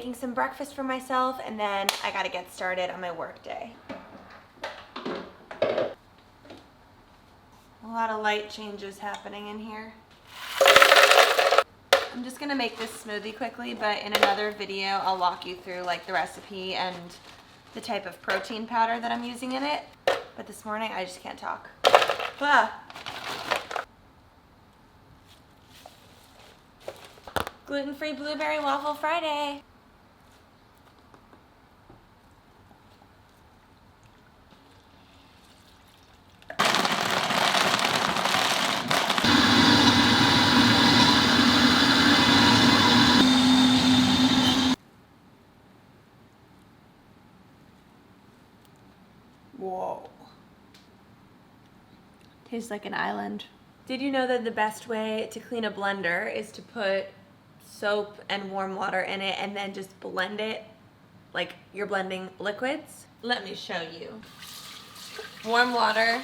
making some breakfast for myself, and then I gotta get started on my work day. A lot of light changes happening in here. I'm just gonna make this smoothie quickly, but in another video I'll walk you through like the recipe and the type of protein powder that I'm using in it. But this morning I just can't talk. Ah. Gluten-free blueberry waffle Friday. Whoa. Tastes like an island. Did you know that the best way to clean a blender is to put soap and warm water in it and then just blend it like you're blending liquids? Let me show you. Warm water,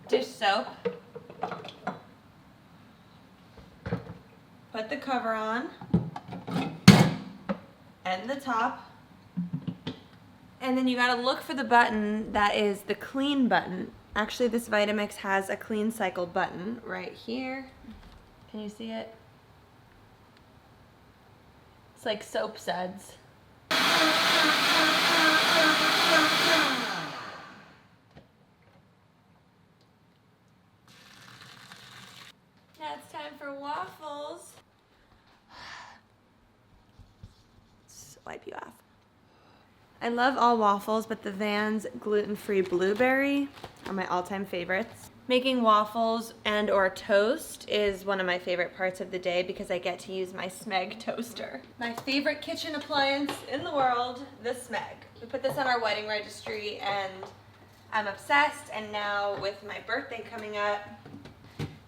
dish soap, put the cover on and the top, and then you gotta look for the button that is the clean button. Actually, this Vitamix has a clean cycle button right here. Can you see it? It's like soap suds. Now it's time for waffles. Let's wipe you off. I love all waffles, but the Vans gluten-free blueberry are my all-time favorites. Making waffles and or toast is one of my favorite parts of the day because I get to use my SMEG toaster. My favorite kitchen appliance in the world, the SMEG. We put this on our wedding registry and I'm obsessed, and now with my birthday coming up,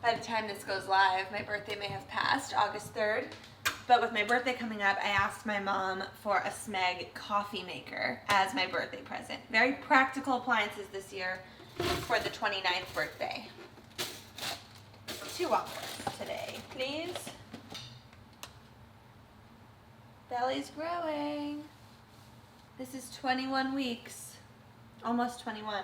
by the time this goes live, my birthday may have passed, August 3rd. But with my birthday coming up, I asked my mom for a SMEG coffee maker as my birthday present. Very practical appliances this year for the 29th birthday. 2 waffles today, please. Belly's growing. This is 21 weeks, almost 21.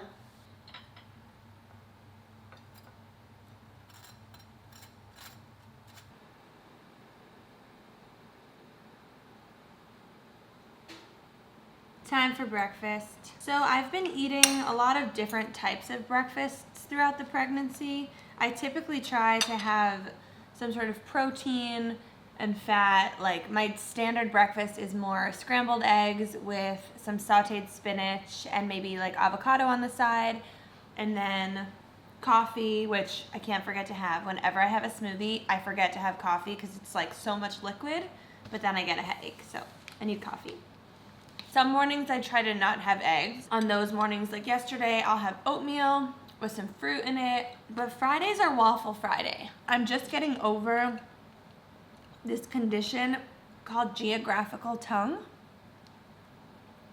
Time for breakfast. So I've been eating a lot of different types of breakfasts throughout the pregnancy. I typically try to have some sort of protein and fat. Like my standard breakfast is more scrambled eggs with some sauteed spinach and maybe like avocado on the side, and then coffee, which I can't forget to have. Whenever I have a smoothie, I forget to have coffee because it's like so much liquid, but then I get a headache, so I need coffee. Some mornings I try to not have eggs. On those mornings, like yesterday, I'll have oatmeal with some fruit in it. But Fridays are Waffle Friday. I'm just getting over this condition called geographical tongue.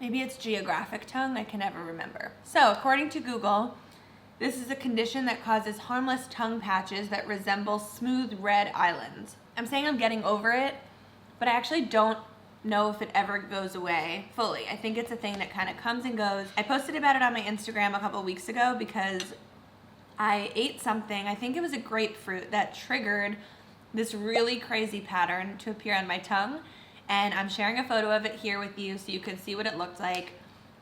Maybe it's geographic tongue, I can never remember. So according to Google, this is a condition that causes harmless tongue patches that resemble smooth red islands. I'm saying I'm getting over it, but I actually don't know if it ever goes away fully. I think it's a thing that kind of comes and goes. I posted about it on my Instagram a couple weeks ago because I ate something, I think it was a grapefruit, that triggered this really crazy pattern to appear on my tongue, and I'm sharing a photo of it here with you so you can see what it looked like,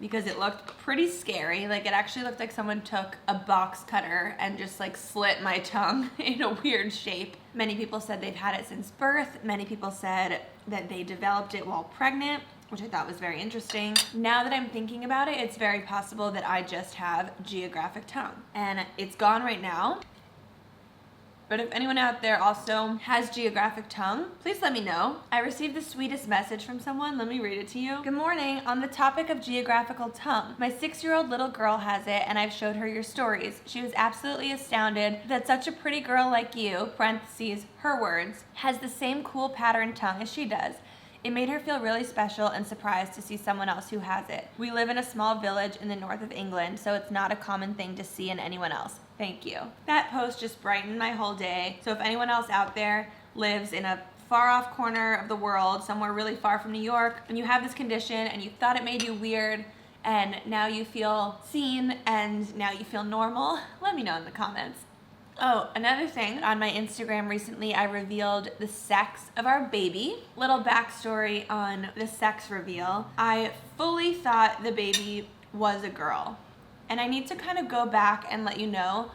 because it looked pretty scary. Like it actually looked like someone took a box cutter and just like slit my tongue in a weird shape. Many people said they've had it since birth. Many people said that they developed it while pregnant, which I thought was very interesting. Now that I'm thinking about it, it's very possible that I just have geographic tongue. And it's gone right now. But if anyone out there also has geographic tongue, please let me know. I received the sweetest message from someone. Let me read it to you. Good morning. On the topic of geographical tongue, my 6-year-old little girl has it, and I've showed her your stories. She was absolutely astounded that such a pretty girl like you, parentheses, her words, has the same cool pattern tongue as she does. It made her feel really special and surprised to see someone else who has it. We live in a small village in the north of England, so it's not a common thing to see in anyone else. Thank you. That post just brightened my whole day. So if anyone else out there lives in a far off corner of the world, somewhere really far from New York, and you have this condition and you thought it made you weird, and now you feel seen and now you feel normal, let me know in the comments. Oh, another thing, on my Instagram recently, I revealed the sex of our baby. Little backstory on the sex reveal. I fully thought the baby was a girl. And I need to kind of go back and let you know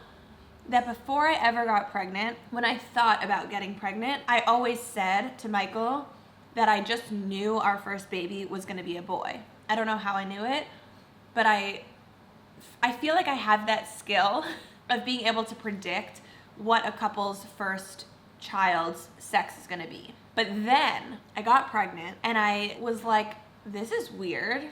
that before I ever got pregnant, when I thought about getting pregnant, I always said to Michael that I just knew our first baby was gonna be a boy. I don't know how I knew it, but I feel like I have that skill of being able to predict what a couple's first child's sex is gonna be. But then I got pregnant and I was like, this is weird.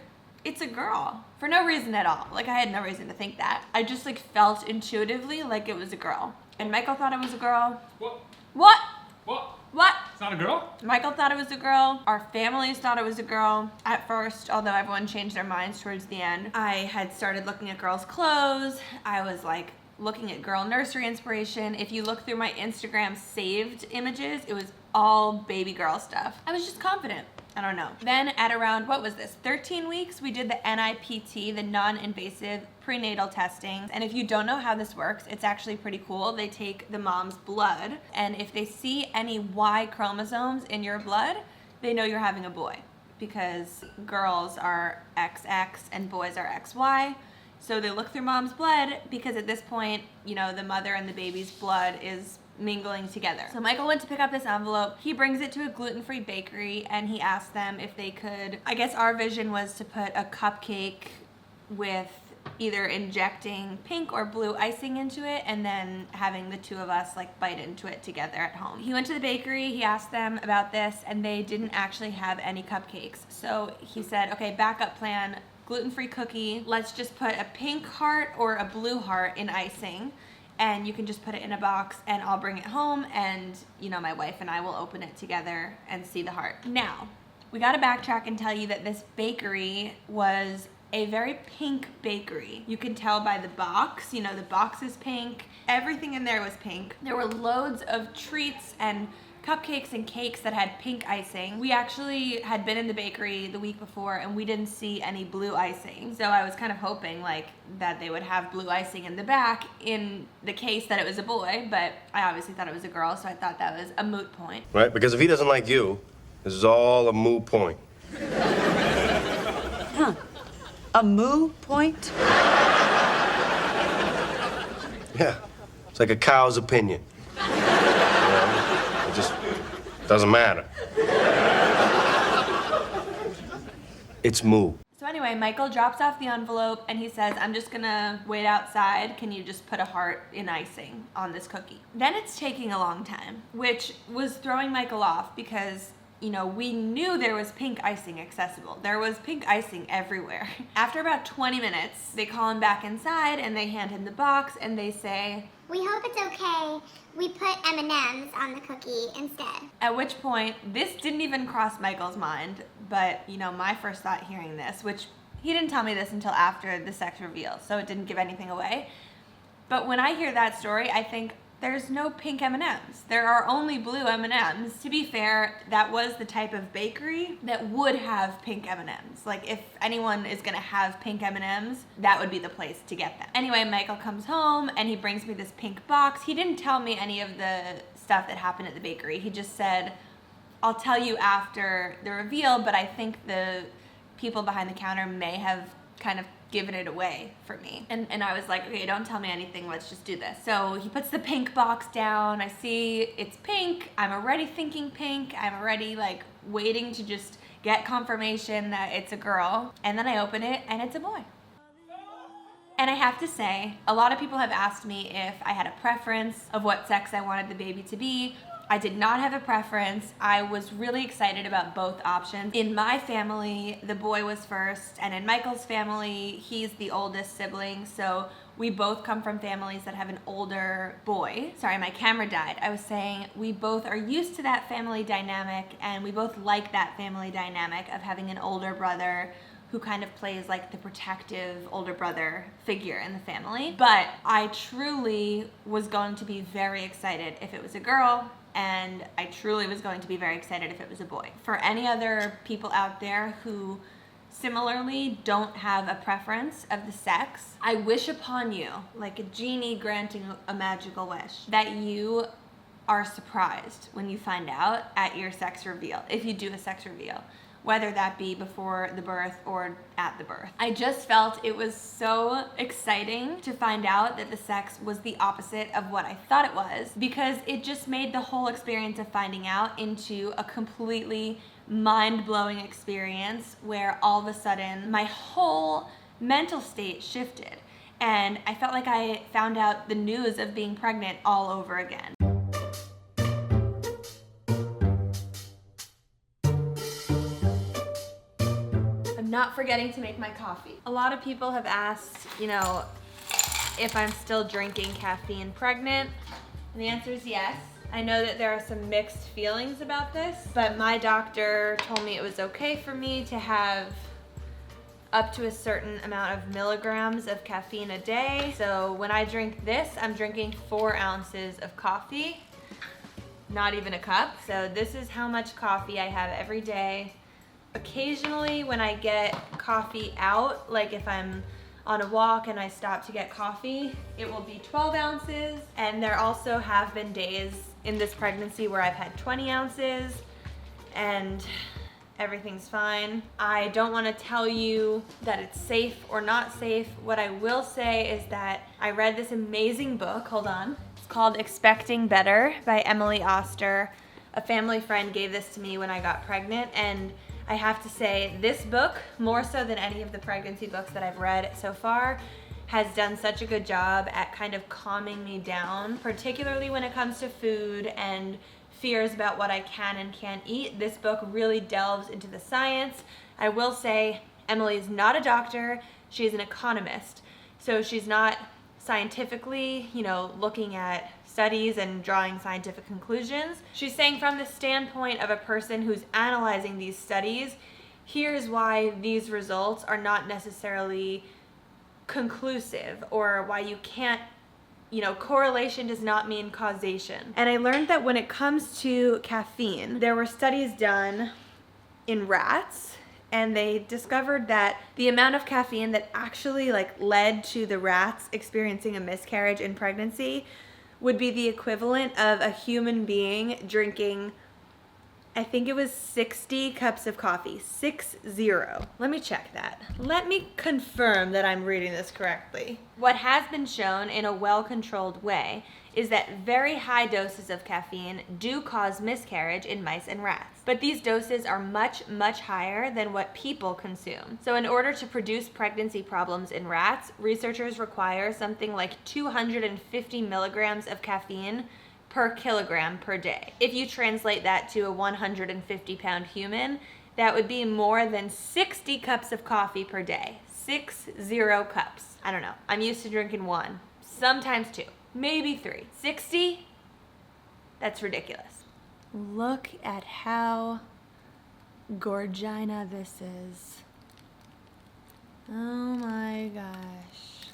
It's a girl. For no reason at all. Like, I had no reason to think that. I just like felt intuitively like it was a girl. And Michael thought it was a girl. What? What? What? What? It's not a girl? Michael thought it was a girl. Our families thought it was a girl at first, although everyone changed their minds towards the end. I had started looking at girls' clothes. I was like looking at girl nursery inspiration. If you look through my Instagram saved images, it was all baby girl stuff. I was just confident. I don't know. Then at around, what was this, 13 weeks, we did the NIPT, the non-invasive prenatal testing. And if you don't know how this works, it's actually pretty cool. They take the mom's blood, and if they see any Y chromosomes in your blood, they know you're having a boy, because girls are XX and boys are XY. So they look through mom's blood, because at this point, you know, the mother and the baby's blood is mingling together. So Michael went to pick up this envelope. He brings it to a gluten-free bakery and he asked them if they could, I guess our vision was to put a cupcake with either injecting pink or blue icing into it and then having the two of us like bite into it together at home. He went to the bakery, he asked them about this, and they didn't actually have any cupcakes. So he said, okay, backup plan, gluten-free cookie. Let's just put a pink heart or a blue heart in icing, and you can just put it in a box and I'll bring it home and, you know, my wife and I will open it together and see the heart. Now, we gotta backtrack and tell you that this bakery was a very pink bakery. You can tell by the box, you know, the box is pink. Everything in there was pink. There were loads of treats and cupcakes and cakes that had pink icing. We actually had been in the bakery the week before and we didn't see any blue icing. So I was kind of hoping like that they would have blue icing in the back in the case that it was a boy, but I obviously thought it was a girl, so I thought that was a moot point. Right, because if he doesn't like you, this is all a moot point. Huh. A moo point? Yeah, it's like a cow's opinion. It just doesn't matter. It's moo. So anyway, Michael drops off the envelope and he says, I'm just gonna wait outside. Can you just put a heart in icing on this cookie? Then it's taking a long time, which was throwing Michael off because, you know, we knew there was pink icing accessible. There was pink icing everywhere. After about 20 minutes, they call him back inside and they hand him the box and they say, we hope it's okay. We put M&Ms on the cookie instead. At which point, this didn't even cross Michael's mind, but, you know, my first thought hearing this, which he didn't tell me this until after the sex reveal, so it didn't give anything away. But when I hear that story, I think, there's no pink M&Ms. There are only blue M&Ms. To be fair, that was the type of bakery that would have pink M&Ms. Like, if anyone is gonna have pink M&Ms, that would be the place to get them. Anyway, Michael comes home and he brings me this pink box. He didn't tell me any of the stuff that happened at the bakery. He just said, I'll tell you after the reveal, but I think the people behind the counter may have kind of given it away for me. And I was like, okay, don't tell me anything, let's just do this. So he puts the pink box down, I see it's pink, I'm already thinking pink, I'm already like waiting to just get confirmation that it's a girl, and then I open it and it's a boy. And I have to say, a lot of people have asked me if I had a preference of what sex I wanted the baby to be. I did not have a preference. I was really excited about both options. In my family, the boy was first, and in Michael's family, he's the oldest sibling, so we both come from families that have an older boy. Sorry, my camera died. I was saying we both are used to that family dynamic, and we both like that family dynamic of having an older brother who kind of plays like the protective older brother figure in the family. But I truly was going to be very excited if it was a girl, and I truly was going to be very excited if it was a boy. For any other people out there who similarly don't have a preference of the sex, I wish upon you, like a genie granting a magical wish, that you are surprised when you find out at your sex reveal, if you do a sex reveal, whether that be before the birth or at the birth. I just felt it was so exciting to find out that the sex was the opposite of what I thought it was, because it just made the whole experience of finding out into a completely mind-blowing experience where all of a sudden my whole mental state shifted, and I felt like I found out the news of being pregnant all over again. Not forgetting to make my coffee. A lot of people have asked, if I'm still drinking caffeine pregnant, and the answer is yes. I know that there are some mixed feelings about this, but my doctor told me it was okay for me to have up to a certain amount of milligrams of caffeine a day. So when I drink this, I'm drinking 4 ounces of coffee, not even a cup. So this is how much coffee I have every day. Occasionally when I get coffee out, like if I'm on a walk and I stop to get coffee, it will be 12 ounces. And there also have been days in this pregnancy where I've had 20 ounces and everything's fine. I don't want to tell you that it's safe or not safe. What I will say is that I read this amazing book, hold on. It's called Expecting Better by Emily Oster. A family friend gave this to me when I got pregnant, and I have to say, this book, more so than any of the pregnancy books that I've read so far, has done such a good job at kind of calming me down, particularly when it comes to food and fears about what I can and can't eat. This book really delves into the science. I will say, Emily is not a doctor, she's an economist. So she's not scientifically, looking at studies and drawing scientific conclusions. She's saying from the standpoint of a person who's analyzing these studies, here's why these results are not necessarily conclusive, or why you can't, correlation does not mean causation. And I learned that when it comes to caffeine, there were studies done in rats, and they discovered that the amount of caffeine that actually led to the rats experiencing a miscarriage in pregnancy would be the equivalent of a human being drinking, I think it was 60 cups of coffee. 60. Let me check that. Let me confirm that I'm reading this correctly. What has been shown in a well-controlled way is that very high doses of caffeine do cause miscarriage in mice and rats. But these doses are much, much higher than what people consume. So in order to produce pregnancy problems in rats, researchers require something like 250 milligrams of caffeine per kilogram per day. If you translate that to a 150-pound human, that would be more than 60 cups of coffee per day. 60 cups. I don't know. I'm used to drinking 1, sometimes 2. Maybe 3. 60? That's ridiculous. Look at how gorgina this is. Oh my gosh.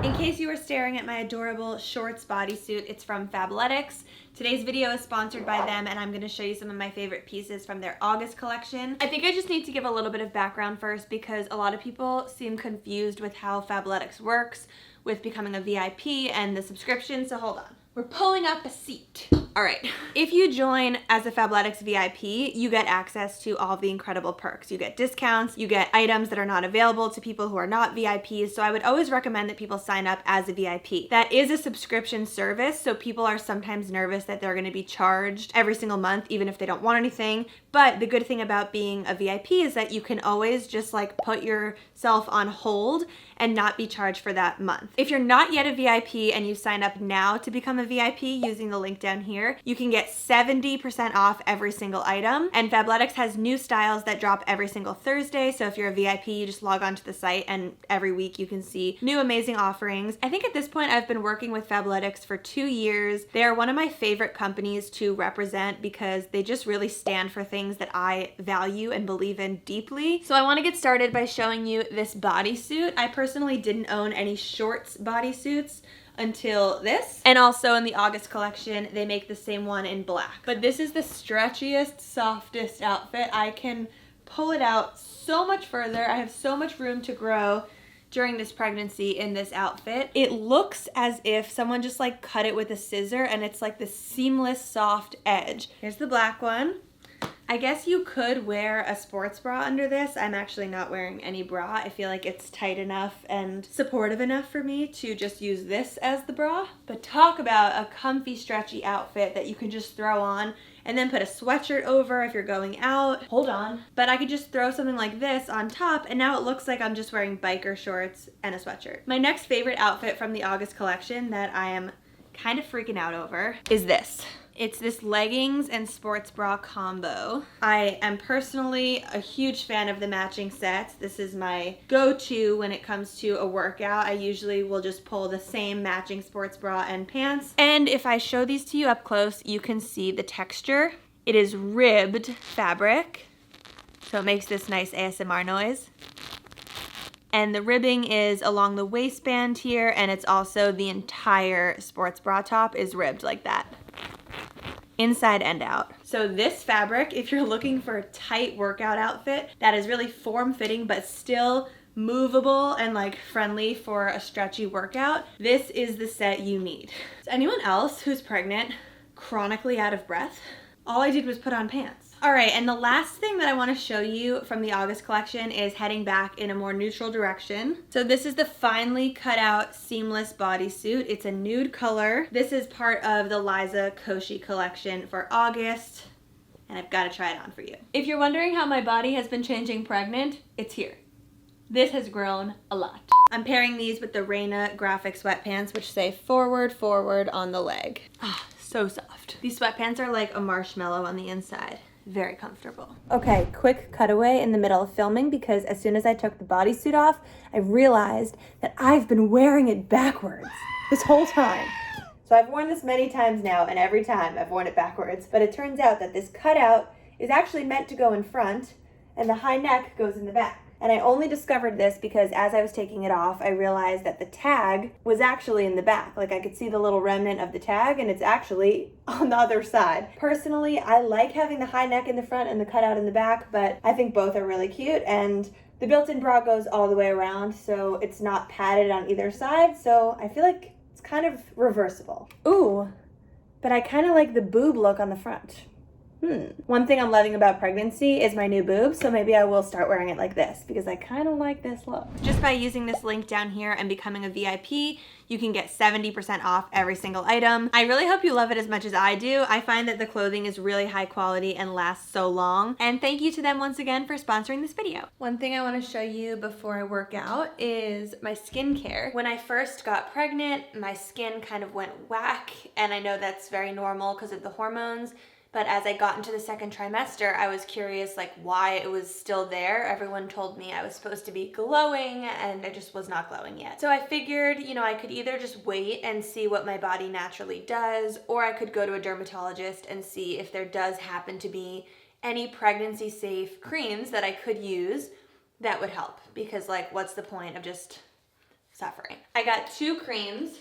In case you were staring at my adorable shorts bodysuit, it's from Fabletics. Today's video is sponsored by them, and I'm going to show you some of my favorite pieces from their August collection. I think I just need to give a little bit of background first, because a lot of people seem confused with how Fabletics works with becoming a VIP and the subscription, so hold on. We're pulling up a seat. All right, if you join as a Fabletics VIP, you get access to all of the incredible perks. You get discounts, you get items that are not available to people who are not VIPs, so I would always recommend that people sign up as a VIP. That is a subscription service, so people are sometimes nervous that they're gonna be charged every single month, even if they don't want anything. But the good thing about being a VIP is that you can always just put yourself on hold and not be charged for that month. If you're not yet a VIP and you sign up now to become a VIP using the link down here, you can get 70% off every single item. And Fabletics has new styles that drop every single Thursday. So if you're a VIP, you just log onto the site and every week you can see new amazing offerings. I think at this point I've been working with Fabletics for 2 years. They are one of my favorite companies to represent because they just really stand for things that I value and believe in deeply. So I want to get started by showing you this bodysuit. I personally didn't own any shorts bodysuits until this. And also in the August collection, they make the same one in black. But this is the stretchiest, softest outfit. I can pull it out so much further. I have so much room to grow during this pregnancy in this outfit. It looks as if someone just like cut it with a scissor, and it's like this seamless, soft edge. Here's the black one. I guess you could wear a sports bra under this. I'm actually not wearing any bra. I feel like it's tight enough and supportive enough for me to just use this as the bra. But talk about a comfy, stretchy outfit that you can just throw on and then put a sweatshirt over if you're going out. Hold on. But I could just throw something like this on top, and now it looks like I'm just wearing biker shorts and a sweatshirt. My next favorite outfit from the August collection that I am kind of freaking out over is this. It's this leggings and sports bra combo. I am personally a huge fan of the matching sets. This is my go-to when it comes to a workout. I usually will just pull the same matching sports bra and pants. And if I show these to you up close, you can see the texture. It is ribbed fabric, so it makes this nice ASMR noise. And the ribbing is along the waistband here, and it's also the entire sports bra top is ribbed like that, inside and out. So this fabric, if you're looking for a tight workout outfit that is really form-fitting but still movable and like friendly for a stretchy workout, this is the set you need. Is anyone else who's pregnant chronically out of breath? All I did was put on pants. All right, and the last thing that I want to show you from the August collection is heading back in a more neutral direction. So this is the finely cut out seamless bodysuit. It's a nude color. This is part of the Liza Koshy collection for August, and I've got to try it on for you. If you're wondering how my body has been changing pregnant, it's here. This has grown a lot. I'm pairing these with the Reina graphic sweatpants, which say forward, forward on the leg. Ah, so soft. These sweatpants are like a marshmallow on the inside. Very comfortable. Okay, quick cutaway in the middle of filming, because as soon as I took the bodysuit off, I realized that I've been wearing it backwards this whole time. So I've worn this many times now, and every time I've worn it backwards, but it turns out that this cutout is actually meant to go in front, and the high neck goes in the back. And I only discovered this because as I was taking it off, I realized that the tag was actually in the back. Like I could see the little remnant of the tag, and it's actually on the other side. Personally, I like having the high neck in the front and the cutout in the back, but I think both are really cute, and the built-in bra goes all the way around, so it's not padded on either side, so I feel like it's kind of reversible. Ooh, but I kind of like the boob look on the front. One thing I'm loving about pregnancy is my new boobs, so maybe I will start wearing it like this because I kind of like this look. Just by using this link down here and becoming a VIP, you can get 70% off every single item. I really hope you love it as much as I do. I find that the clothing is really high quality and lasts so long. And thank you to them once again for sponsoring this video. One thing I want to show you before I work out is my skincare. When I first got pregnant, my skin kind of went whack, and I know that's very normal because of the hormones. But as I got into the second trimester, I was curious like why it was still there. Everyone told me I was supposed to be glowing, and I just was not glowing yet. So I figured, you know, I could either just wait and see what my body naturally does, or I could go to a dermatologist and see if there does happen to be any pregnancy safe creams that I could use that would help. Because like, what's the point of just suffering? I got 2 creams.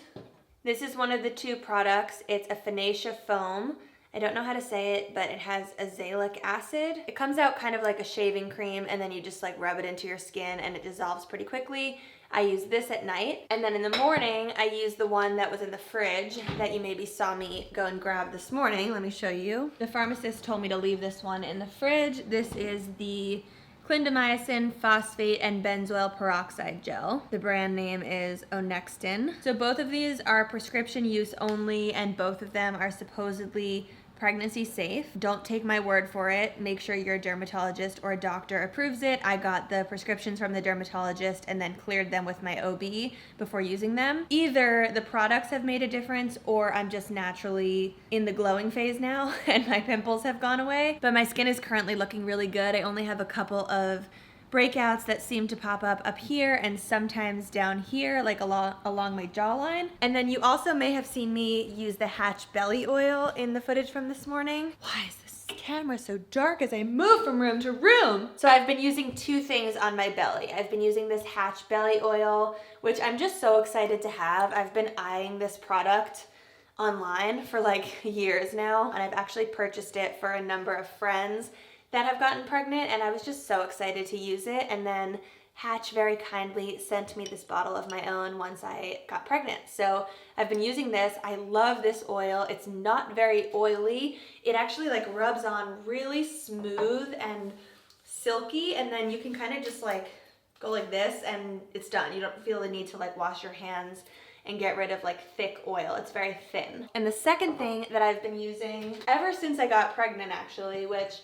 This is one of the 2 products. It's a Finacea foam. I don't know how to say it, but it has azelaic acid. It comes out kind of like a shaving cream, and then you just like rub it into your skin and it dissolves pretty quickly. I use this at night, and then in the morning I use the one that was in the fridge that you maybe saw me go and grab this morning. Let me show you. The pharmacist told me to leave this one in the fridge. This is the clindamycin, phosphate, and benzoyl peroxide gel. The brand name is Onextin. So both of these are prescription use only, and both of them are supposedly pregnancy safe. Don't take my word for it. Make sure your dermatologist or a doctor approves it. I got the prescriptions from the dermatologist and then cleared them with my OB before using them. Either the products have made a difference, or I'm just naturally in the glowing phase now and my pimples have gone away. But my skin is currently looking really good. I only have a couple of breakouts that seem to pop up here and sometimes down here, like along my jawline. And then you also may have seen me use the Hatch belly oil in the footage from this morning. Why is this camera so dark as I move from room to room. So I've been using two things on my belly. I've been using this Hatch belly oil, which I'm just so excited to have. I've been eyeing this product online for like years now, and I've actually purchased it for a number of friends that have gotten pregnant, and I was just so excited to use it. And then Hatch very kindly sent me this bottle of my own once I got pregnant. So I've been using this. I love this oil. It's not very oily. It actually like rubs on really smooth and silky, and then you can kind of just like go like this and it's done. You don't feel the need to like wash your hands and get rid of like thick oil. It's very thin. And the second thing that I've been using ever since I got pregnant actually, which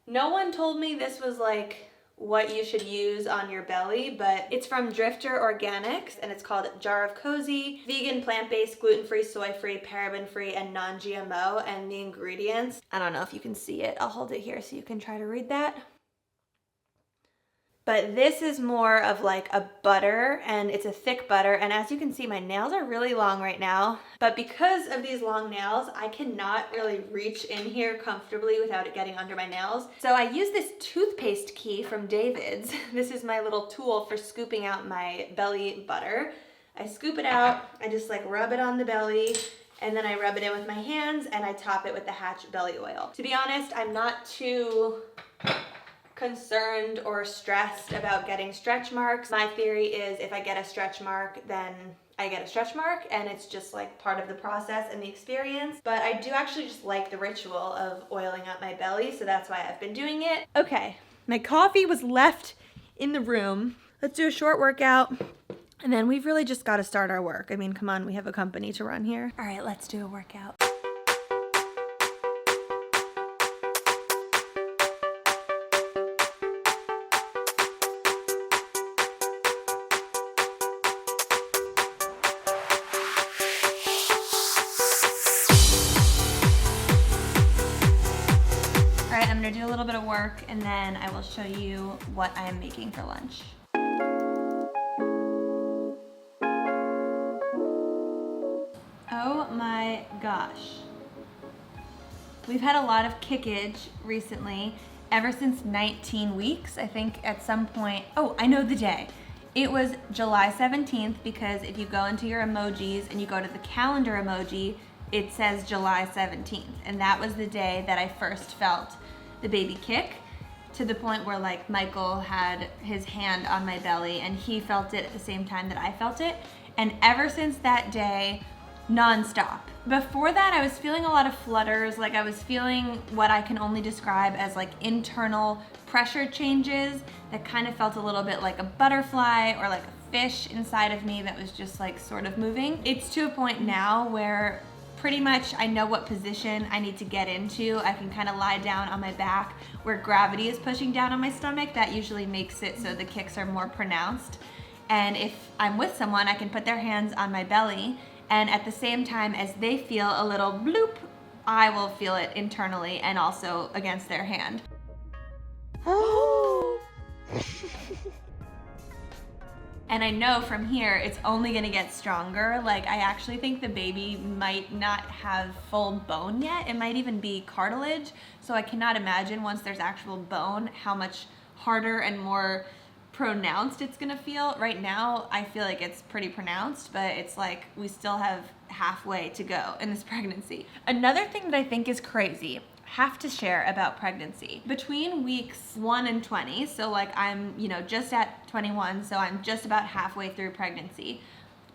no one told me this was like what you should use on your belly, but it's from Drifter Organics, and it's called Jar of Cozy, vegan, plant-based, gluten-free, soy-free, paraben-free, and non-GMO. And the ingredients, I don't know if you can see it. I'll hold it here so you can try to read that. But this is more of like a butter, and it's a thick butter. And as you can see, my nails are really long right now. But because of these long nails, I cannot really reach in here comfortably without it getting under my nails. So I use this toothpaste key from David's. This is my little tool for scooping out my belly butter. I scoop it out, I just like rub it on the belly, and then I rub it in with my hands, and I top it with the Hatch belly oil. To be honest, I'm not too concerned or stressed about getting stretch marks. My theory is if I get a stretch mark, then I get a stretch mark, and it's just like part of the process and the experience. But I do actually just like the ritual of oiling up my belly, so that's why I've been doing it. Okay, my coffee was left in the room. Let's do a short workout, and then we've really just got to start our work. I mean, come on, we have a company to run here. All right, let's do a workout. I'm gonna do a little bit of work, and then I will show you what I am making for lunch. Oh my gosh. We've had a lot of kickage recently, ever since 19 weeks. I think at some point, oh, I know the day. It was July 17th, because if you go into your emojis and you go to the calendar emoji, it says July 17th. And that was the day that I first felt the baby kick, to the point where like Michael had his hand on my belly and he felt it at the same time that I felt it. And ever since that day, nonstop. Before that, I was feeling a lot of flutters, like I was feeling what I can only describe as like internal pressure changes that kind of felt a little bit like a butterfly or like a fish inside of me that was just like sort of moving. It's to a point now where pretty much I know what position I need to get into. I can kind of lie down on my back where gravity is pushing down on my stomach. That usually makes it so the kicks are more pronounced. And if I'm with someone, I can put their hands on my belly, and at the same time as they feel a little bloop, I will feel it internally and also against their hand. Oh! And I know from here, it's only gonna get stronger. Like, I actually think the baby might not have full bone yet. It might even be cartilage. So I cannot imagine once there's actual bone, how much harder and more pronounced it's gonna feel. Right now, I feel like it's pretty pronounced, but it's like we still have halfway to go in this pregnancy. Another thing that I think is crazy, have to share about pregnancy. Between weeks 1 and 20, so like I'm, just at 21, so I'm just about halfway through pregnancy.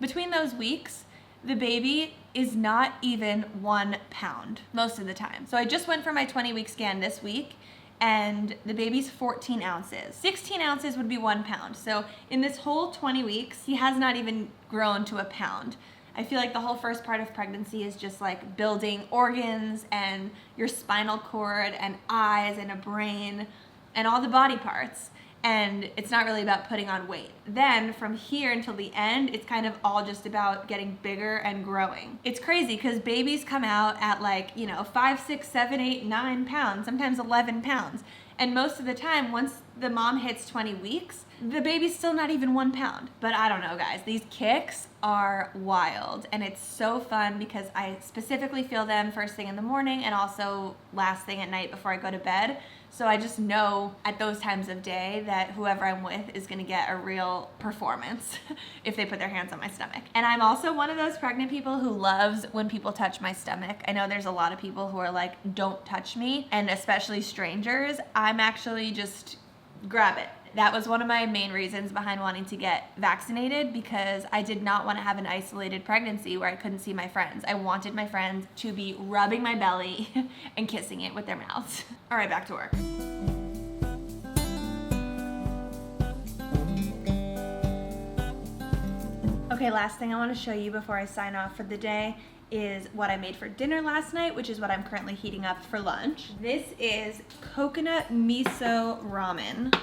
Between those weeks, the baby is not even 1 pound most of the time. So I just went for my 20-week scan this week, and the baby's 14 ounces. 16 ounces would be 1 pound. So in this whole 20 weeks, he has not even grown to 1 pound. I feel like the whole first part of pregnancy is just like building organs and your spinal cord and eyes and a brain and all the body parts. And it's not really about putting on weight. Then from here until the end, it's kind of all just about getting bigger and growing. It's crazy because babies come out at 5, 6, 7, 8, 9 pounds, sometimes 11 pounds. And most of the time, once the mom hits 20 weeks, the baby's still not even 1 pound. But I don't know, guys. These kicks are wild, and it's so fun because I specifically feel them first thing in the morning and also last thing at night before I go to bed. So I just know at those times of day that whoever I'm with is gonna get a real performance if they put their hands on my stomach. And I'm also one of those pregnant people who loves when people touch my stomach. I know there's a lot of people who are like, don't touch me, and especially strangers. I'm actually just grab it. That was one of my main reasons behind wanting to get vaccinated, because I did not want to have an isolated pregnancy where I couldn't see my friends. I wanted my friends to be rubbing my belly and kissing it with their mouths. All right, back to work. Okay, last thing I want to show you before I sign off for the day is what I made for dinner last night, which is what I'm currently heating up for lunch. This is coconut miso ramen.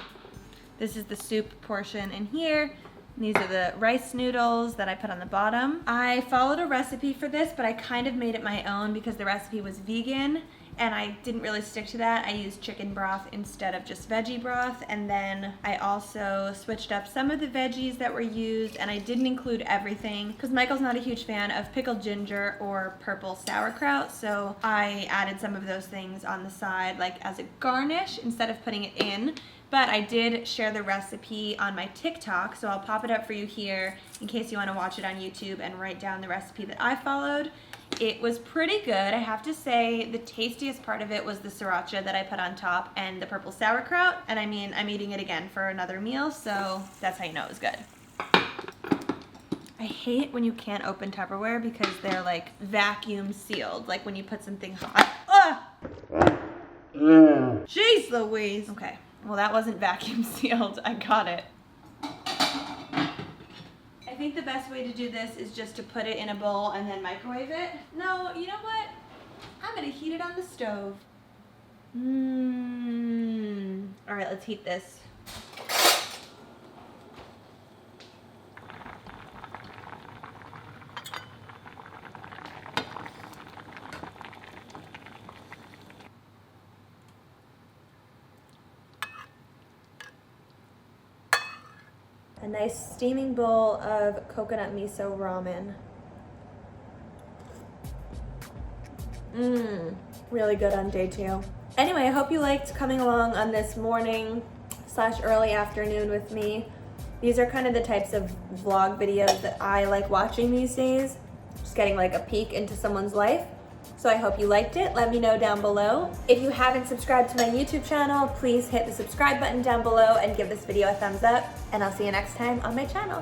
This is the soup portion in here. These are the rice noodles that I put on the bottom. I followed a recipe for this, but I kind of made it my own because the recipe was vegan and I didn't really stick to that. I used chicken broth instead of just veggie broth, and then I also switched up some of the veggies that were used, and I didn't include everything because Michael's not a huge fan of pickled ginger or purple sauerkraut, so I added some of those things on the side like as a garnish instead of putting it in. But I did share the recipe on my TikTok, so I'll pop it up for you here in case you want to watch it on YouTube and write down the recipe that I followed. It was pretty good. I have to say the tastiest part of it was the sriracha that I put on top and the purple sauerkraut. And I mean, I'm eating it again for another meal, so that's how you know it was good. I hate when you can't open Tupperware because they're like vacuum sealed, like when you put something hot. Jeez Louise. Okay. Well, that wasn't vacuum sealed. I got it. I think the best way to do this is just to put it in a bowl and then microwave it. No, you know what? I'm gonna heat it on the stove. All right, let's heat this. A nice steaming bowl of coconut miso ramen. Really good on day 2. Anyway, I hope you liked coming along on this morning / early afternoon with me. These are kind of the types of vlog videos that I like watching these days. Just getting like a peek into someone's life. So I hope you liked it. Let me know down below. If you haven't subscribed to my YouTube channel, please hit the subscribe button down below and give this video a thumbs up. And I'll see you next time on my channel.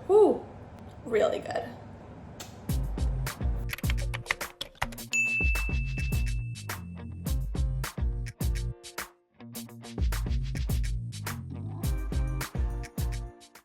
Whew, really good.